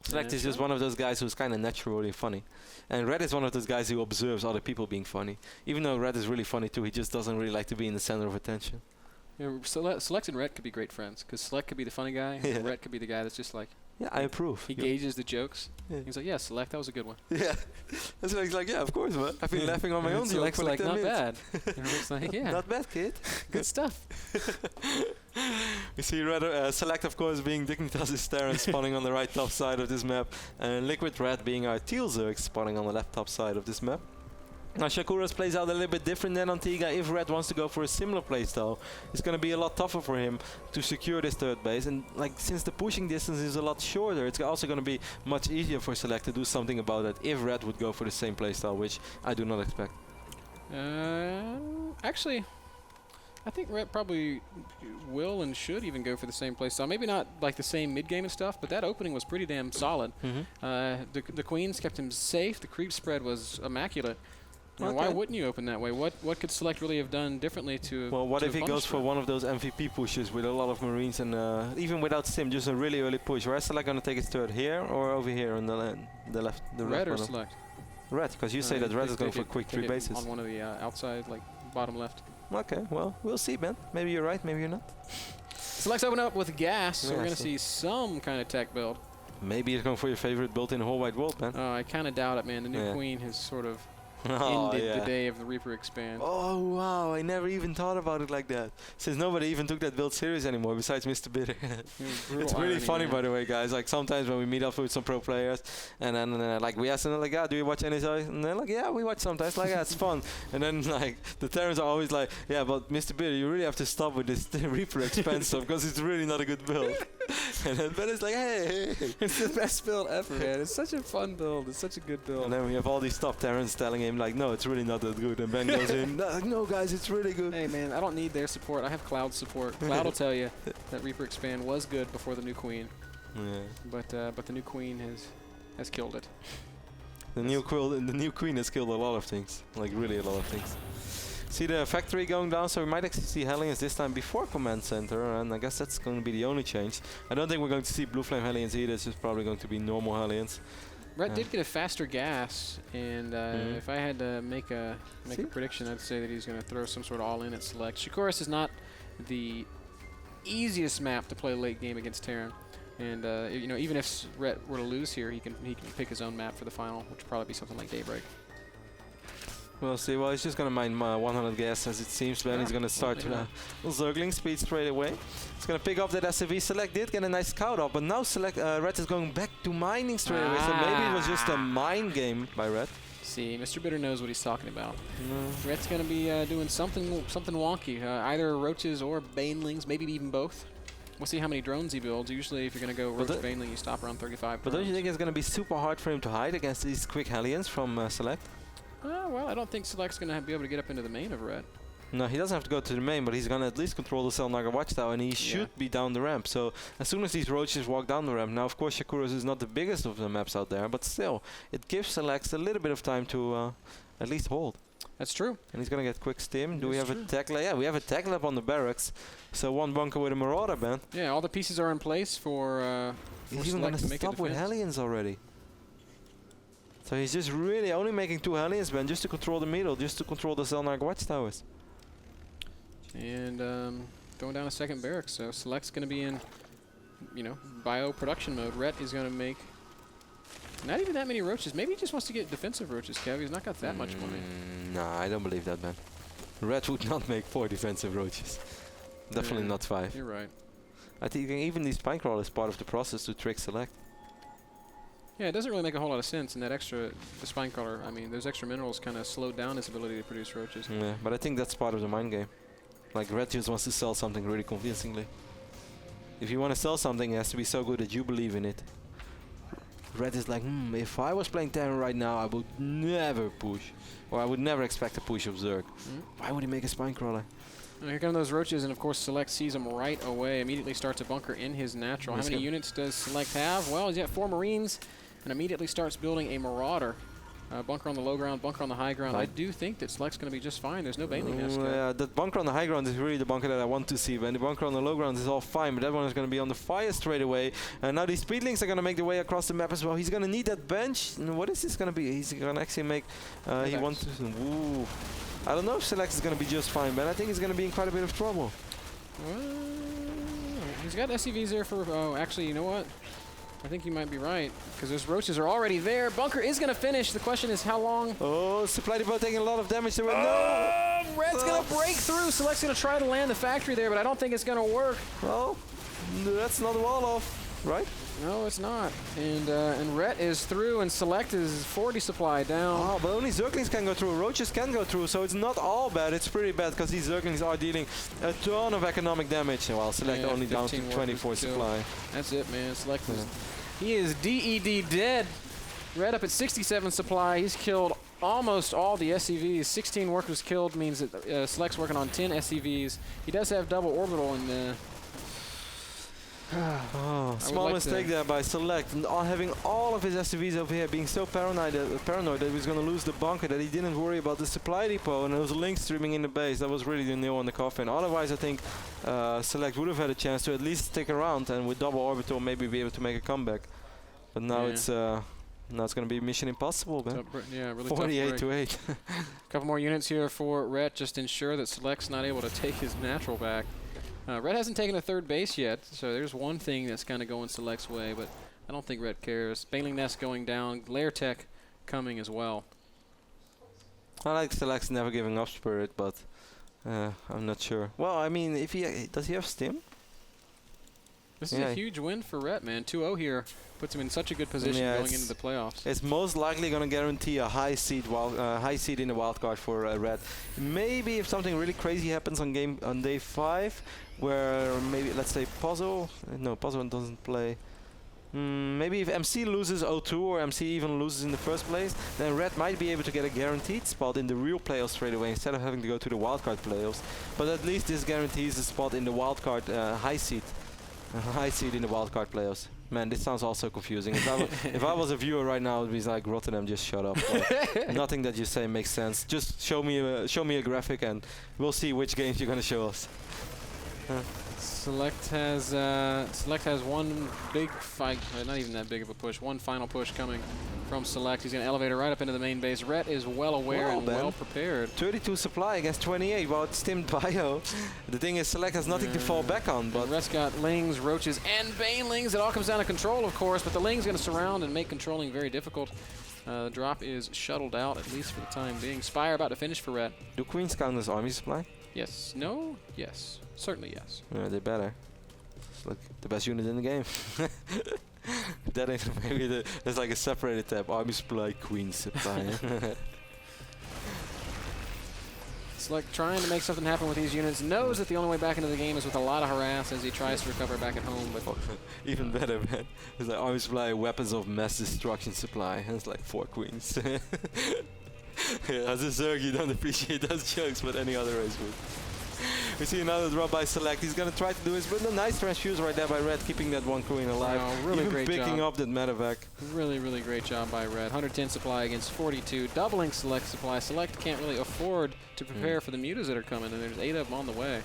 SeleCT is just one of those guys who's kind of naturally funny. And Red is one of those guys who observes other people being funny. Even though Red is really funny too, he just doesn't really like to be in the center of attention. Yeah, SeleCT and Red could be great friends, because SeleCT could be the funny guy, and Red could be the guy that's just like... Yeah, I approve. He gauges the jokes. Yeah. He's like, yeah, SeleCT, that was a good one. Yeah. And SeleCT's like, yeah, of course, man. I've been laughing on my own jokes for like 10 not minutes. Bad. And Red's like, yeah. Not bad, kid. Good stuff. You see SeleCT, of course, being Dignitas Terran spawning on the right top side of this map, and Liquid Red being our Teal Zerg spawning on the left top side of this map. Now Shakuras plays out a little bit different than Antigua. If Red wants to go for a similar playstyle, it's going to be a lot tougher for him to secure this third base. And like since the pushing distance is a lot shorter, it's also going to be much easier for SeleCT to do something about that if Red would go for the same playstyle, which I do not expect. Actually, I think Red probably will and should even go for the same playstyle. Maybe not like the same mid-game and stuff, but that opening was pretty damn solid. The Queens kept him safe. The creep spread was immaculate. Okay. Why wouldn't you open that way? What could SeleCT really have done differently to... Well, what if he goes for one of those MVP pushes with a lot of Marines and even without Sim, just a really early push? Where is SeleCT going to take his third, here or over here on the left? The Red or SeleCT? Red, because you say that Red is going for quick 3 bases. On one of the outside, like bottom left. Okay, well, we'll see, Ben. Maybe you're right, maybe you're not. SeleCT's open up with gas, so we're going to see some kind of tech build. Maybe he's going for your favorite build in the whole wide world, man. I kind of doubt it, man. The new Queen has sort of... ended the day of the Reaper expand. Oh wow, I never even thought about it like that. Since nobody even took that build serious anymore besides MrBitter. It's really funny, by the way, guys. Like sometimes when we meet up with some pro players and then like we ask them like, do you watch NASL? And they're like, yeah, we watch sometimes. Like, yeah, it's fun. And then like the Terrans are always like, yeah, but MrBitter, you really have to stop with this Reaper expand stuff because it's really not a good build. And then Ben is like, hey, it's the best build ever, man. It's such a fun build. It's such a good build. And then we have all these top Terrans telling him like, no, it's really not that good. And Ben goes in, no guys, it's really good. Hey man, I don't need their support. I have Cloud support. Cloud will tell you that Reaper expand was good before the new Queen. Yeah. But the new Queen has killed it. The new Queen has killed a lot of things, like really a lot of things. See the factory going down, so we might actually see Hellions this time before Command Center, and I guess that's going to be the only change. I don't think we're going to see Blue Flame Hellions either. It's just probably going to be normal Hellions. Red did get a faster gas, and if I had to make a prediction, I'd say that he's going to throw some sort of all-in at SeleCT. Shakuras is not the easiest map to play late game against Terran, and you know, even if Red were to lose here, he can pick his own map for the final, which would probably be something like Daybreak. We'll see. Well, he's just going to mine 100 gas as it seems. Then he's going to start Zergling speed straight away. He's going to pick up that SCV. SeleCT did get a nice scout up, but now Red is going back to mining straight away. So maybe it was just a mine game by Red. See, MrBitter knows what he's talking about. Red's going to be doing something wonky. Either roaches or banelings, maybe even both. We'll see how many drones he builds. Usually, if you're going to go roach baneling, you stop around 35 But don't you think it's going to be super hard for him to hide against these quick Hellions from SeleCT? Well, I don't think SeleCT's going to be able to get up into the main of Red. No, he doesn't have to go to the main, but he's going to at least control the Selnaga Watchtower, and he should be down the ramp. So as soon as these roaches walk down the ramp, now of course Shakuras is not the biggest of the maps out there, but still, it gives SeleCT a little bit of time to at least hold. That's true. And he's going to get quick stim. Do we have a tech lab? Yeah, we have a tech lab on the barracks. So one bunker with a Marauder band. Yeah, all the pieces are in place for he's even going to stop with Hellions already. So he's just really only making 2 Hellions, man, just to control the middle, just to control the Selnaga Watchtowers. And going down a second barracks, so SeleCT's going to be in, you know, bio production mode. Ret is going to make not even that many roaches. Maybe he just wants to get defensive roaches, Kev. He's not got that much money. Nah, I don't believe that, man. Red would not make 4 defensive roaches. Definitely not 5. You're right. I think even the spine crawl is part of the process to trick SeleCT. Yeah, it doesn't really make a whole lot of sense in that the spine crawler. I mean, those extra minerals kind of slowed down his ability to produce roaches. Yeah, but I think that's part of the mind game. Like, Red just wants to sell something really convincingly. If you want to sell something, it has to be so good that you believe in it. Red is like, if I was playing Terran right now, I would never push. Or I would never expect a push of Zerg. Why would he make a spine crawler? And here come those roaches, and of course SeleCT sees them right away. Immediately starts a bunker in his natural. How many units does SeleCT have? Well, he's got 4 Marines, and immediately starts building a Marauder. Bunker on the low ground, bunker on the high ground. I do think that Select's going to be just fine. There's no bailing nest. Yeah, the bunker on the high ground is really the bunker that I want to see. When the bunker on the low ground is all fine, but that one is going to be on the fire straight away. And now these speedlings are going to make their way across the map as well. He's going to need that bench. And what is this going to be? He's going to actually make... he wants to... Ooh. I don't know if Select is going to be just fine, but I think he's going to be in quite a bit of trouble. He's got SCVs there for... Oh, actually, you know what? I think you might be right, because those roaches are already there. Bunker is going to finish. The question is how long. Oh, Supply Depot taking a lot of damage there. No! Red's going to break through. Select's going to try to land the factory there, but I don't think it's going to work. Well, that's not a wall off, right? No, it's not. And Ret is through, and Select is 40 supply down. Oh, but only Zerglings can go through. Roaches can go through, so it's not all bad. It's pretty bad, because these Zerglings are dealing a ton of economic damage, while Select only down to 24 supply. That's it, man. Select is... He is DED dead. Red up at 67 supply. He's killed almost all the SCVs. 16 workers killed means that Select's working on 10 SCVs. He does have double orbital and... small mistake there by Select. And having all of his SCVs over here, being so paranoid that he was going to lose the bunker, that he didn't worry about the supply depot and those links streaming in the base. That was really the nail on the coffin. Otherwise, I think Select would have had a chance to at least stick around and with double orbital maybe be able to make a comeback. But now it's going to be mission impossible, man. Yeah, really 48 to 8. A couple more units here for Ret, just ensure that Select's not able to take his natural back. Red hasn't taken a third base yet, so there's one thing that's kind of going Select's way, but I don't think Red cares. Bailing Nest going down, Lair Tech coming as well. I like Select's never giving up spirit, but I'm not sure. Well, I mean, if he does he have Stim? This is a huge win for Ret, man. 2-0 here puts him in such a good position going into the playoffs. It's most likely going to guarantee a high seed in the wildcard for Red. Maybe if something really crazy happens on day 5, where maybe let's say Puzzle. No, Puzzle doesn't play. Maybe if MC loses 0-2 or MC even loses in the first place, then Red might be able to get a guaranteed spot in the real playoffs straight away instead of having to go to the wildcard playoffs. But at least this guarantees a spot in the wildcard high seed. High seed in the wildcard playoffs. Man, this sounds also confusing. If I was a viewer right now, it would be like, RotterdaM, just shut up. Nothing that you say makes sense. Just show me a graphic and we'll see which games you're going to show us. Select has one big fight, not even that big of a push, one final push coming from Select. He's going to elevate it right up into the main base. Ret is well aware and well prepared. 32 supply against 28, while it's stimmed bio. The thing is, Select has nothing to fall back on. But Ret's got Lings, Roaches, and Banelings. It all comes down to control, of course, but the Ling's going to surround and make controlling very difficult. The drop is shuttled out, at least for the time being. Spire about to finish for Ret. Do Queens count as army supply? Yes. No? Yes. Certainly yes. Yeah, they better. It's like the best unit in the game. That ain't maybe there's like a separated tab. Army supply, Queen supply. It's like trying to make something happen with these units. Knows that the only way back into the game is with a lot of harass as he tries to recover back at home. But even better, man. It's like army supply, weapons of mass destruction supply. And it's like 4 queens. As a Zerg, you don't appreciate those jokes, but any other race would. We see another drop by Select. He's going to try to do his, but a nice transfuse right there by Red, keeping that one queen alive. Oh, really even great picking job. up that medevac. Really, really great job by Red. 110 supply against 42, doubling Select supply. Select can't really afford to prepare for the mutas that are coming, and there's 8 of them on the way.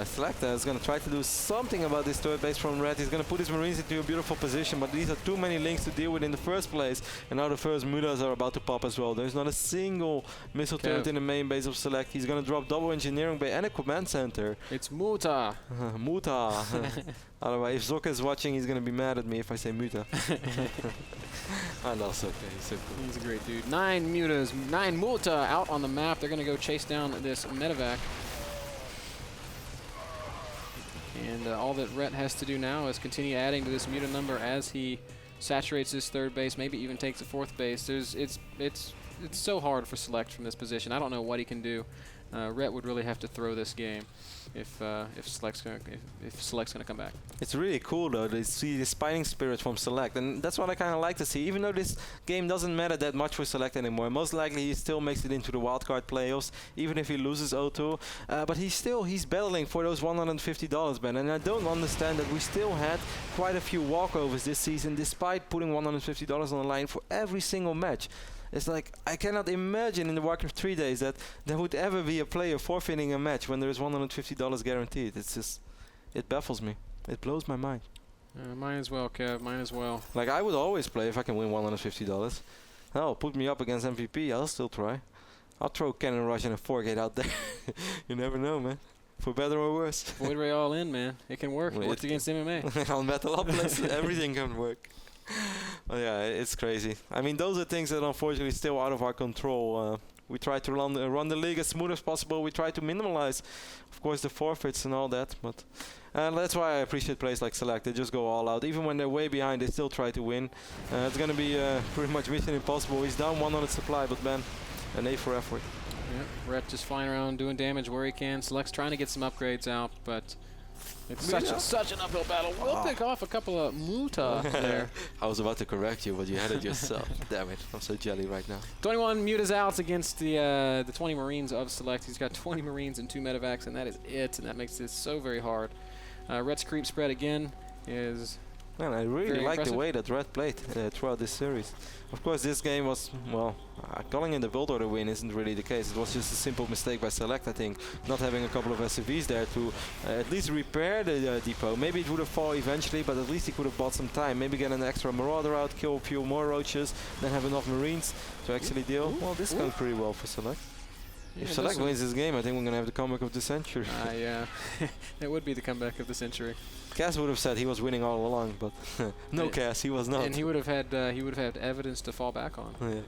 Select is going to try to do something about this turret base from Red. He's going to put his Marines into a beautiful position, but these are too many links to deal with in the first place. And now the first mutas are about to pop as well. There's not a single missile turret in the main base of Select. He's going to drop double engineering bay and a command center. It's Muta. Muta. Otherwise, if Zoka is watching, he's going to be mad at me if I say Muta. And that's okay. He's so cool. He's a great dude. 9 mutas, 9 Muta out on the map. They're going to go chase down this medevac. And all that Ret has to do now is continue adding to this muta number as he saturates his third base, maybe even takes a fourth base. It's so hard for Select from this position. I don't know what he can do. Ret would really have to throw this game if Select's gonna come back. It's really cool though to see the fighting spirit from Select, and that's what I kind of like to see. Even though this game doesn't matter that much for Select anymore, most likely he still makes it into the wildcard playoffs, even if he loses 0-2. But he's battling for those $150, Ben, and I don't understand that we still had quite a few walkovers this season, despite putting $150 on the line for every single match. It's like, I cannot imagine in the Warcraft 3 days that there would ever be a player forfeiting a match when there is $150 guaranteed. It's just, it baffles me. It blows my mind. Mine as well, Kev. Mine as well. Like, I would always play if I can win $150. Hell, put me up against MVP, I'll still try. I'll throw Cannon Rush and a 4-gate out there. You never know, man. For better or worse. Void Ray all in, man. It can work. It works against MMA. On Metalopolis, everything can work. Well, yeah, it's crazy. I mean, those are things that unfortunately still out of our control. We try to run the league as smooth as possible. We try to minimize, of course, the forfeits and all that. But that's why I appreciate players like SeleCT. They just go all out. Even when they're way behind, they still try to win. It's going to be pretty much mission impossible. He's down 100 supply, but man, an A for effort. Yep, Rhett just flying around doing damage where he can. SeleCT's trying to get some upgrades out, but it's such an uphill battle. We'll pick off a couple of Muta there. I was about to correct you, but you had it yourself. Damn it, I'm so jelly right now. 21 Muta's out against the 20 Marines of SeleCT. He's got 20 Marines and 2 medevacs, and that is it, and that makes this so very hard. Rhett's creep spread again is... Man, I really like the way that Red played throughout this series. Of course, this game was, well, calling in the build order win isn't really the case. It was just a simple mistake by SeleCT, I think, not having a couple of SCVs there to at least repair the depot. Maybe it would have fallen eventually, but at least he could have bought some time. Maybe get an extra Marauder out, kill a few more roaches, then have enough Marines to actually deal. Well, this goes pretty well for SeleCT. Yeah, if SeleCT wins this game, I think we're going to have the comeback of the century. Yeah, it would be the comeback of the century. Cass would have said he was winning all along, but no, Cass, he was not. And he would have had evidence to fall back on. Yeah.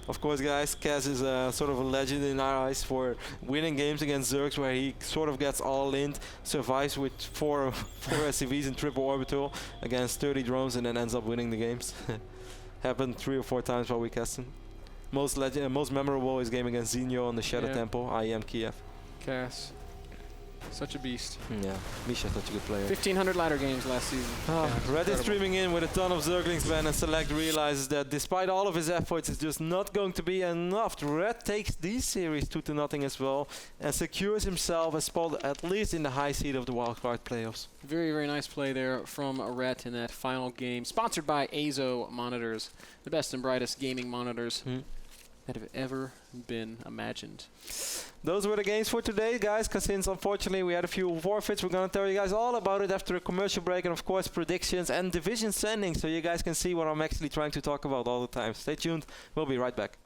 Of course, guys, Cass is sort of a legend in our eyes for winning games against Zergs, where he sort of gets all in, survives with four SCVs in triple orbital against 30 drones, and then ends up winning the games. Happened 3 or 4 times while we cast him. Most memorable is game against Zinho on the Shadow Temple, IEM Kiev. Cass, such a beast. Yeah, Misha, such a good player. 1,500 ladder games last season. Red is streaming in with a ton of Zerglings, man, and SeleCT realizes that despite all of his efforts, it's just not going to be enough. Red takes these series 2-0 as well, and secures himself a spot at least in the high seed of the wildcard playoffs. Very, very nice play there from Red in that final game. Sponsored by Azo monitors, the best and brightest gaming monitors that have ever been imagined. Those were the games for today, guys, because since unfortunately we had a few forfeits, we're going to tell you guys all about it after a commercial break, and of course predictions and division standings, so you guys can see what I'm actually trying to talk about all the time. Stay tuned, we'll be right back.